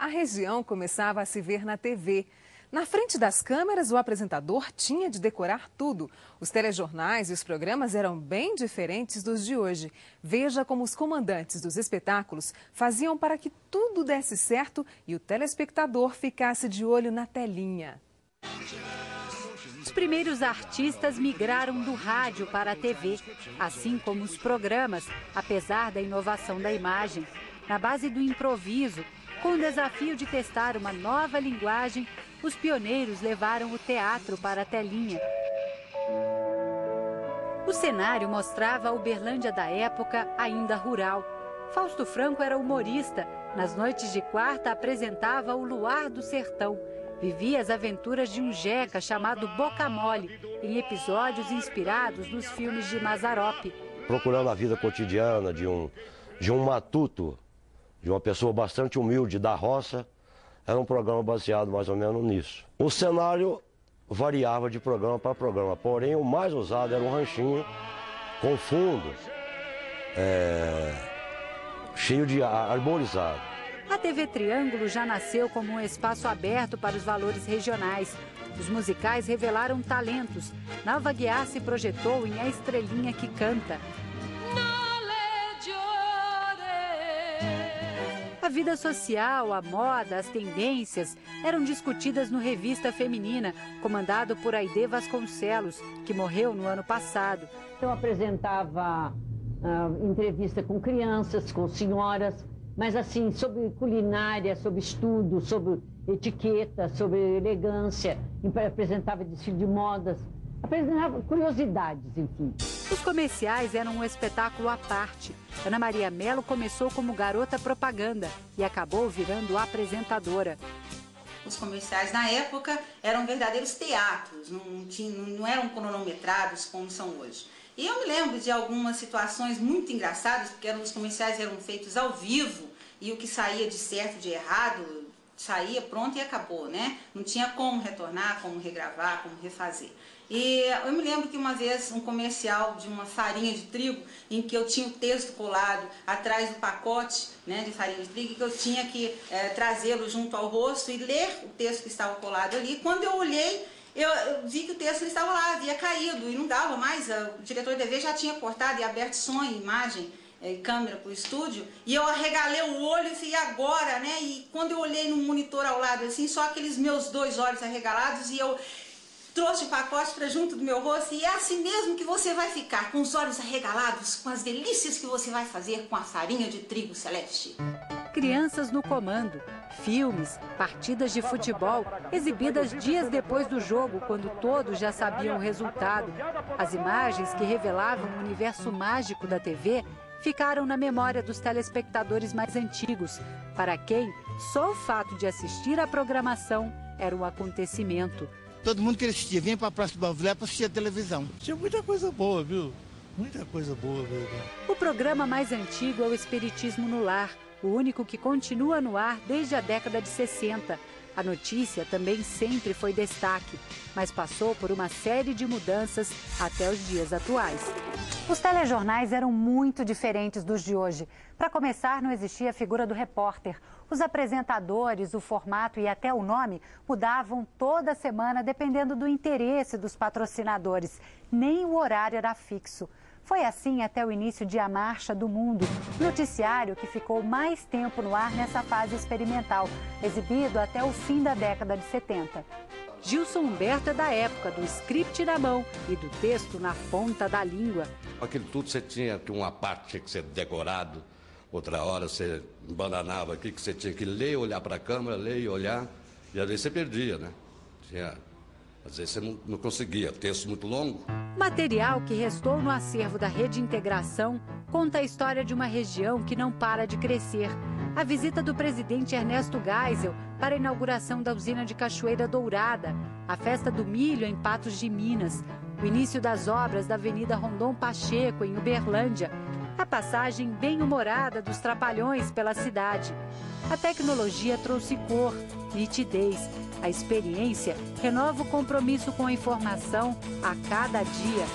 a região começava a se ver na TV. Na frente das câmeras, o apresentador tinha de decorar tudo. Os telejornais e os programas eram bem diferentes dos de hoje. Veja como os comandantes dos espetáculos faziam para que tudo desse certo e o telespectador ficasse de olho na telinha. Os primeiros artistas migraram do rádio para a TV, assim como os programas, apesar da inovação da imagem. Na base do improviso, com o desafio de testar uma nova linguagem, os pioneiros levaram o teatro para a telinha. O cenário mostrava a Uberlândia da época ainda rural. Fausto Franco era humorista. Nas noites de quarta apresentava o Luar do Sertão. Vivia as aventuras de um jeca chamado Boca Mole, em episódios inspirados nos filmes de Mazzaropi. Procurando a vida cotidiana de um matuto, de uma pessoa bastante humilde da roça, era um programa baseado mais ou menos nisso. O cenário variava de programa para programa, porém o mais usado era um ranchinho com fundo cheio de arborizado. A TV Triângulo já nasceu como um espaço aberto para os valores regionais. Os musicais revelaram talentos. Nalva Guiar se projetou em A Estrelinha que Canta. A vida social, a moda, as tendências eram discutidas no Revista Feminina, comandado por Aide Vasconcelos, que morreu no ano passado. Eu apresentava entrevista com crianças, com senhoras, mas assim, sobre culinária, sobre estudo, sobre etiqueta, sobre elegância, apresentava desfile de modas, apresentava curiosidades, enfim. Os comerciais eram um espetáculo à parte. Ana Maria Mello começou como garota propaganda e acabou virando apresentadora. Os comerciais na época eram verdadeiros teatros, não eram cronometrados como são hoje. E eu me lembro de algumas situações muito engraçadas, porque os comerciais eram feitos ao vivo e o que saía de certo, de errado, saía pronto e acabou, né? Não tinha como retornar, como regravar, como refazer. E eu me lembro que uma vez um comercial de uma farinha de trigo, em que eu tinha o texto colado atrás do pacote, né, de farinha de trigo, que eu tinha que trazê-lo junto ao rosto e ler o texto que estava colado ali. Quando eu olhei, eu vi que o texto estava lá, havia caído e não dava mais. O diretor de TV já tinha cortado e aberto som e imagem, câmera para o estúdio, e eu arregalei o olho e falei, agora, né? E quando eu olhei no monitor ao lado, assim, só aqueles meus dois olhos arregalados, e eu trouxe o pacote para junto do meu rosto, e é assim mesmo que você vai ficar, com os olhos arregalados, com as delícias que você vai fazer com a farinha de trigo celeste. Crianças no comando, filmes, partidas de futebol, exibidas dias depois do jogo, quando todos já sabiam o resultado. As imagens que revelavam o universo mágico da TV ficaram na memória dos telespectadores mais antigos, para quem só o fato de assistir à programação era um acontecimento. Todo mundo que assistia, vinha para a Praça do Bavilé para assistir a televisão. Tinha muita coisa boa, viu? Muita coisa boa, viu? O programa mais antigo é o Espiritismo no Lar, o único que continua no ar desde a década de 60. A notícia também sempre foi destaque, mas passou por uma série de mudanças até os dias atuais. Os telejornais eram muito diferentes dos de hoje. Para começar, não existia a figura do repórter. Os apresentadores, o formato e até o nome mudavam toda semana dependendo do interesse dos patrocinadores. Nem o horário era fixo. Foi assim até o início de A Marcha do Mundo, noticiário que ficou mais tempo no ar nessa fase experimental, exibido até o fim da década de 70. Gilson Humberto é da época do script na mão e do texto na ponta da língua. Aquilo tudo você tinha que uma parte tinha que ser decorado, outra hora você embananava aqui, que você tinha que ler, olhar para a câmera, ler e olhar, e às vezes você perdia, né? Às vezes você não conseguia, texto muito longo. Material que restou no acervo da Rede Integração conta a história de uma região que não para de crescer. A visita do presidente Ernesto Geisel para a inauguração da usina de Cachoeira Dourada, a festa do milho em Patos de Minas, o início das obras da Avenida Rondon Pacheco, em Uberlândia, a passagem bem-humorada dos Trapalhões pela cidade. A tecnologia trouxe cor, nitidez. A experiência renova o compromisso com a informação a cada dia.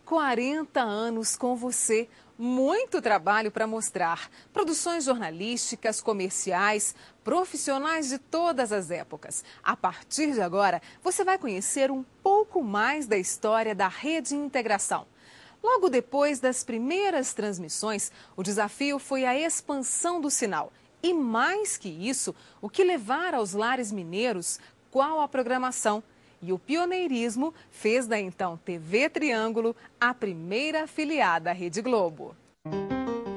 40 anos com você. muito trabalho para mostrar. Produções jornalísticas, comerciais, profissionais de todas as épocas. A partir de agora, você vai conhecer um pouco mais da história da Rede Integração. Logo depois das primeiras transmissões, o desafio foi a expansão do sinal. E mais que isso, o que levar aos lares mineiros, qual a programação. E o pioneirismo fez da então TV Triângulo a primeira afiliada à Rede Globo.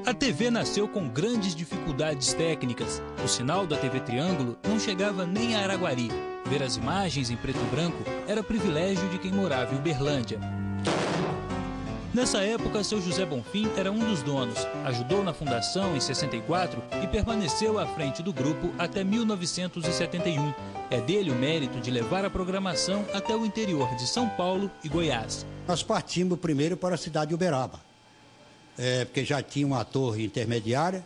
A TV nasceu com grandes dificuldades técnicas. O sinal da TV Triângulo não chegava nem a Araguari. Ver as imagens em preto e branco era privilégio de quem morava em Uberlândia. Nessa época, seu José Bonfim era um dos donos. Ajudou na fundação em 64 e permaneceu à frente do grupo até 1971. É dele o mérito de levar a programação até o interior de São Paulo e Goiás. Nós partimos primeiro para a cidade de Uberaba, porque já tinha uma torre intermediária.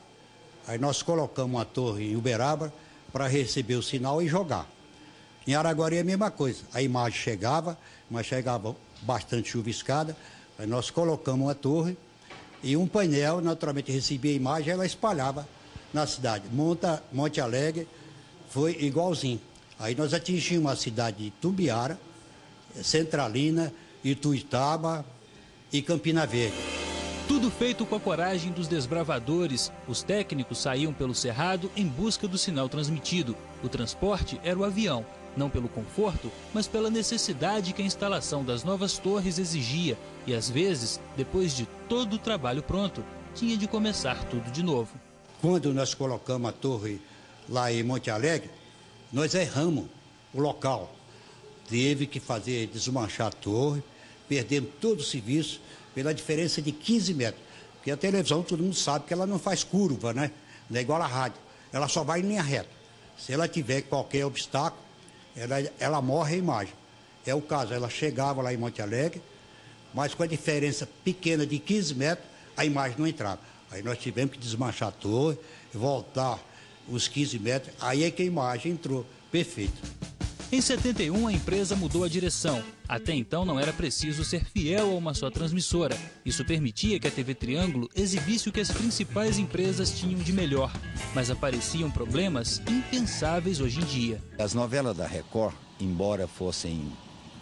Aí nós colocamos uma torre em Uberaba para receber o sinal e jogar. Em Araguari é a mesma coisa. A imagem chegava, mas chegava bastante chuviscada. Aí nós colocamos uma torre e um painel, naturalmente recebia a imagem e ela espalhava na cidade. Monte Alegre foi igualzinho. Aí nós atingimos a cidade de Tumbiara, Centralina, Ituiutaba e Campina Verde. Tudo feito com a coragem dos desbravadores. Os técnicos saíam pelo cerrado em busca do sinal transmitido. O transporte era o avião, não pelo conforto, mas pela necessidade que a instalação das novas torres exigia. E às vezes, depois de todo o trabalho pronto, tinha de começar tudo de novo. Quando nós colocamos a torre lá em Monte Alegre, nós erramos o local. Teve que desmanchar a torre, perdemos todo o serviço pela diferença de 15 metros. Porque a televisão, todo mundo sabe que ela não faz curva, né? Não é igual a rádio. Ela só vai em linha reta. Se ela tiver qualquer obstáculo, ela morre a imagem. É o caso, ela chegava lá em Monte Alegre, mas com a diferença pequena de 15 metros, a imagem não entrava. Aí nós tivemos que desmanchar a torre, voltar os 15 metros, aí é que a imagem entrou perfeita. Em 71, a empresa mudou a direção. Até então não era preciso ser fiel a uma só transmissora. Isso permitia que a TV Triângulo exibisse o que as principais empresas tinham de melhor. Mas apareciam problemas impensáveis hoje em dia. As novelas da Record, embora fossem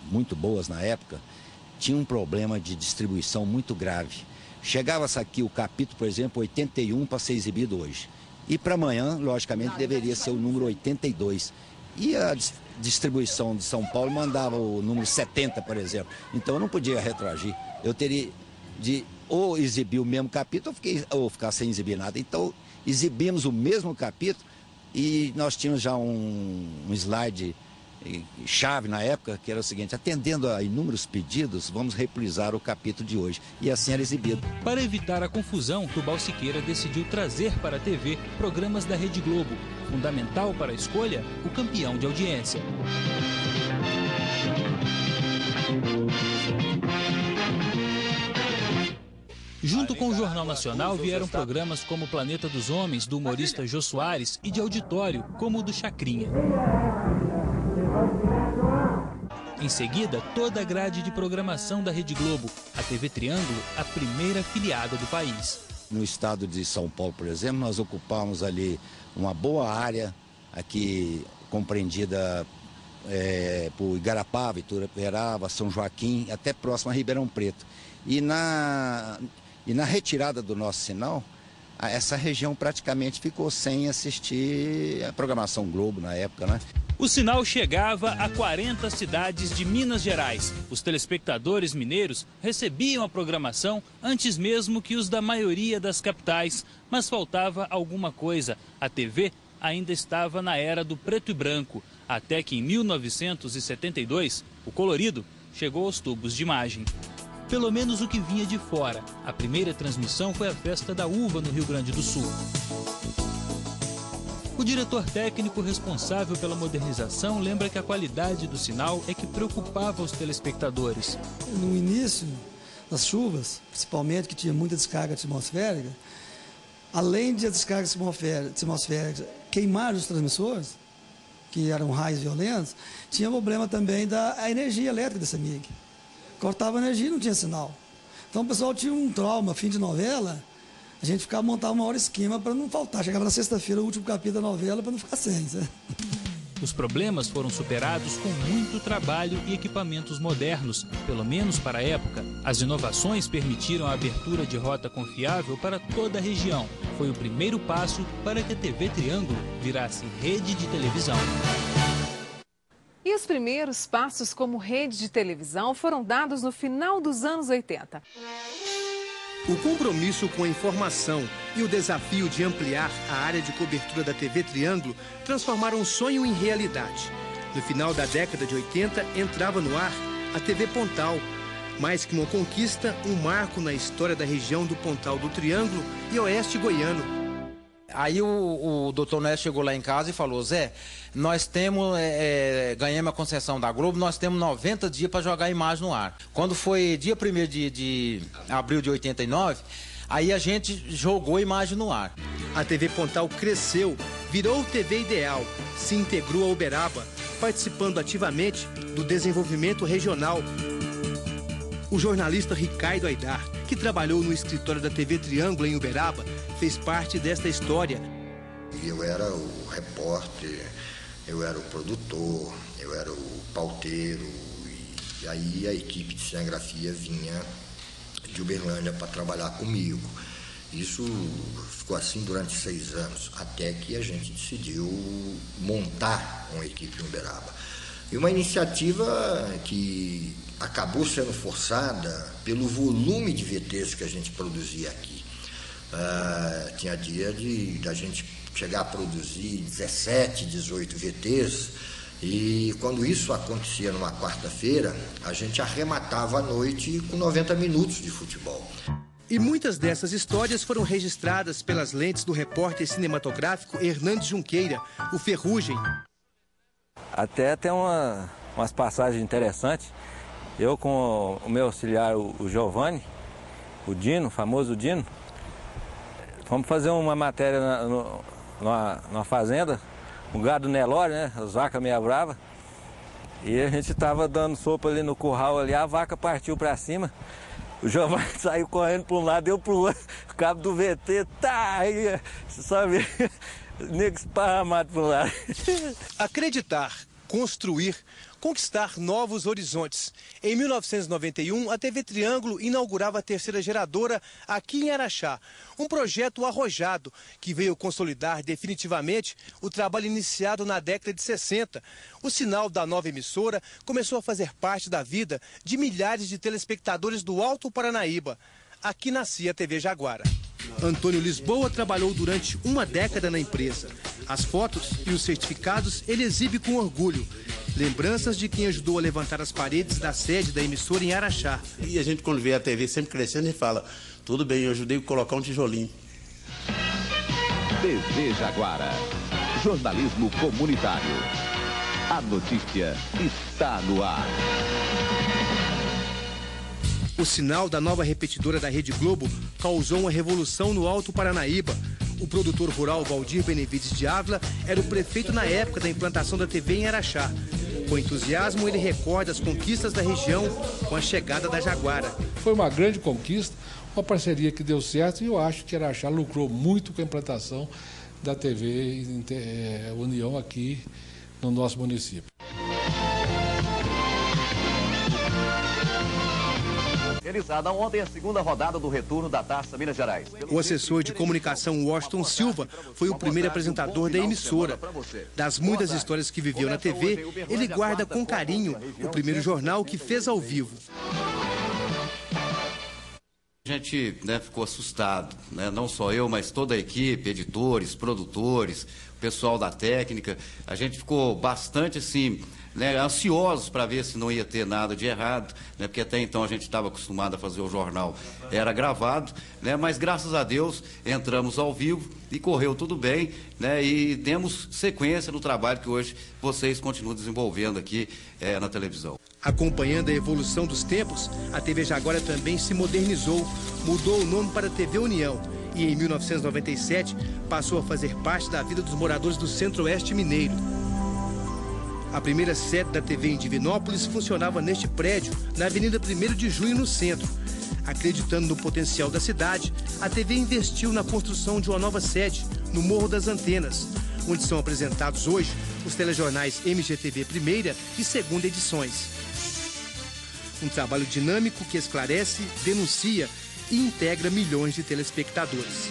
muito boas na época, tinham um problema de distribuição muito grave. Chegava-se aqui o capítulo, por exemplo, 81 para ser exibido hoje. E para amanhã, logicamente, deveria ser o número 82. E a distribuição de São Paulo mandava o número 70, por exemplo. Então eu não podia retroagir. Eu teria de ou exibir o mesmo capítulo ou ficar sem exibir nada. Então exibimos o mesmo capítulo e nós tínhamos já um slide chave na época, que era o seguinte: atendendo a inúmeros pedidos, vamos reprisar o capítulo de hoje. E assim era exibido. Para evitar a confusão, Tubal Siqueira decidiu trazer para a TV programas da Rede Globo. Fundamental para a escolha, o campeão de audiência. Junto com o Jornal Nacional vieram programas como Planeta dos Homens, do humorista Jô Soares, e de auditório, como o do Chacrinha. Em seguida, toda a grade de programação da Rede Globo, a TV Triângulo, a primeira afiliada do país. No estado de São Paulo, por exemplo, nós ocupamos ali uma boa área, aqui compreendida por Igarapava, Iturapirava, São Joaquim, até próximo a Ribeirão Preto. E na retirada do nosso sinal, essa região praticamente ficou sem assistir a programação Globo na época, né? O sinal chegava a 40 cidades de Minas Gerais. Os telespectadores mineiros recebiam a programação antes mesmo que os da maioria das capitais. Mas faltava alguma coisa. A TV ainda estava na era do preto e branco. Até que em 1972, o colorido chegou aos tubos de imagem. Pelo menos o que vinha de fora. A primeira transmissão foi a Festa da Uva, no Rio Grande do Sul. O diretor técnico responsável pela modernização lembra que a qualidade do sinal é que preocupava os telespectadores. No início das chuvas, principalmente, que tinha muita descarga atmosférica, além de a descarga atmosférica queimar os transmissores, que eram raios violentos, tinha o problema também da energia elétrica dessa MIG. Cortava a energia e não tinha sinal. Então o pessoal tinha um trauma, fim de novela, a gente montava uma hora esquema para não faltar. Chegava na sexta-feira, o último capítulo da novela, para não ficar sem, sabe? Os problemas foram superados com muito trabalho e equipamentos modernos, pelo menos para a época. As inovações permitiram a abertura de rota confiável para toda a região. Foi o primeiro passo para que a TV Triângulo virasse rede de televisão. E os primeiros passos como rede de televisão foram dados no final dos anos 80. O compromisso com a informação e o desafio de ampliar a área de cobertura da TV Triângulo transformaram um sonho em realidade. No final da década de 80, entrava no ar a TV Pontal. Mais que uma conquista, um marco na história da região do Pontal do Triângulo e Oeste Goiano. Aí o doutor Neto chegou lá em casa e falou: Zé, nós temos, ganhamos a concessão da Globo, nós temos 90 dias para jogar a imagem no ar. Quando foi dia 1º de abril de 89, aí a gente jogou a imagem no ar. A TV Pontal cresceu, virou TV Ideal, se integrou a Uberaba, participando ativamente do desenvolvimento regional. O jornalista Ricardo Aidar, que trabalhou no escritório da TV Triângulo em Uberaba, fez parte desta história. Eu era o repórter, eu era o produtor, eu era o pauteiro, e aí a equipe de cinegrafia vinha de Uberlândia para trabalhar comigo. Isso ficou assim durante 6 anos, até que a gente decidiu montar uma equipe em Uberaba. E uma iniciativa que acabou sendo forçada pelo volume de VTs que a gente produzia aqui. Tinha dia da gente chegar a produzir 17, 18 VTs, e quando isso acontecia numa quarta-feira, a gente arrematava a noite com 90 minutos de futebol. E muitas dessas histórias foram registradas pelas lentes do repórter cinematográfico Hernandes Junqueira, o Ferrugem. Até tem umas passagens interessantes. Eu com o meu auxiliar, o Giovanni, o Dino, o famoso Dino, fomos fazer uma matéria numa fazenda, um gado Nelore, né, as vacas meia brava, e a gente estava dando sopa ali no curral, ali, a vaca partiu para cima, o Giovanni saiu correndo para um lado, eu para o outro, o cabo do VT, tá, aí, sabe, nego esparramado para um lado. Acreditar, construir, conquistar novos horizontes. Em 1991, a TV Triângulo inaugurava a 3ª geradora aqui em Araxá. Um projeto arrojado que veio consolidar definitivamente o trabalho iniciado na década de 60. O sinal da nova emissora começou a fazer parte da vida de milhares de telespectadores do Alto Paranaíba. Aqui nascia a TV Jaguara. Antônio Lisboa trabalhou durante uma década na empresa. As fotos e os certificados ele exibe com orgulho. Lembranças de quem ajudou a levantar as paredes da sede da emissora em Araxá. E a gente, quando vê a TV sempre crescendo, a gente fala: tudo bem, eu ajudei a colocar um tijolinho. TV Jaguara. Jornalismo comunitário. A notícia está no ar. O sinal da nova repetidora da Rede Globo causou uma revolução no Alto Paranaíba. O produtor rural Valdir Benevides de Ávila era o prefeito na época da implantação da TV em Araxá. Com entusiasmo, ele recorda as conquistas da região com a chegada da Jaguara. Foi uma grande conquista, uma parceria que deu certo, e eu acho que Araxá lucrou muito com a implantação da TV União aqui no nosso município. Realizada ontem a 2ª rodada do retorno da Taça Minas Gerais. O assessor de comunicação Washington Silva foi o primeiro apresentador da emissora. Das muitas histórias que viveu na TV, ele guarda com carinho o primeiro jornal que fez ao vivo. A gente ficou assustado, não só eu, mas toda a equipe, editores, produtores, pessoal da técnica. A gente ficou bastante assim, ansiosos para ver se não ia ter nada de errado, porque até então a gente estava acostumado a fazer o jornal, era gravado, mas graças a Deus entramos ao vivo e correu tudo bem, e demos sequência no trabalho que hoje vocês continuam desenvolvendo aqui na televisão. Acompanhando a evolução dos tempos, a TV Jaguara também se modernizou, mudou o nome para TV União e em 1997 passou a fazer parte da vida dos moradores do Centro-Oeste mineiro. A primeira sede da TV em Divinópolis funcionava neste prédio, na Avenida 1º de Junho, no centro. Acreditando no potencial da cidade, a TV investiu na construção de uma nova sede, no Morro das Antenas, onde são apresentados hoje os telejornais MGTV Primeira e Segunda edições. Um trabalho dinâmico que esclarece, denuncia e integra milhões de telespectadores.